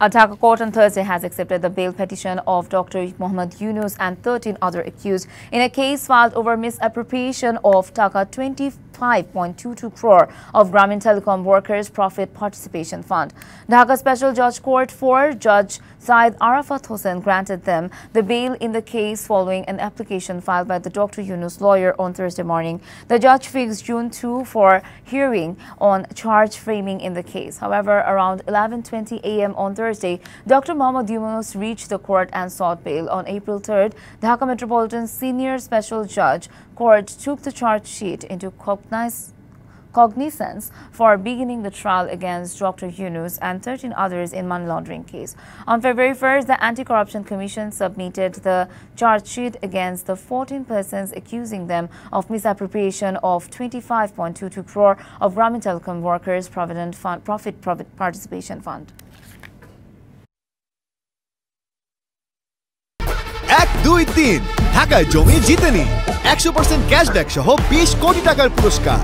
A Dhaka court on Thursday has accepted the bail petition of Dr. Mohammad Yunus and 13 other accused in a case filed over misappropriation of Taka 25.22 crore of Grameen Telecom Workers Profit Participation Fund. Dhaka Special Judge Court 4 Judge Syed Arafat Hussain granted them the bail in the case following an application filed by the Dr. Yunus lawyer on Thursday morning. The judge fixed June 2 for hearing on charge framing in the case. However, around 11:20 a.m. on Thursday, Dr. Mohammad Yunus reached the court and sought bail. On April 3rd, Dhaka Metropolitan Senior Special Judge Court took the charge sheet into cognizance for beginning the trial against Dr. Yunus and 13 others in money laundering case. On February 1st, the Anti-Corruption Commission submitted the charge sheet against the 14 persons, accusing them of misappropriation of 25.22 crore of Grameen Telecom Workers Profit Participation Fund. 1, 2, 3 ঢাকায় জমি জিতে নিন 100% cashback সহ 20 কোটি টাকার পুরস্কার।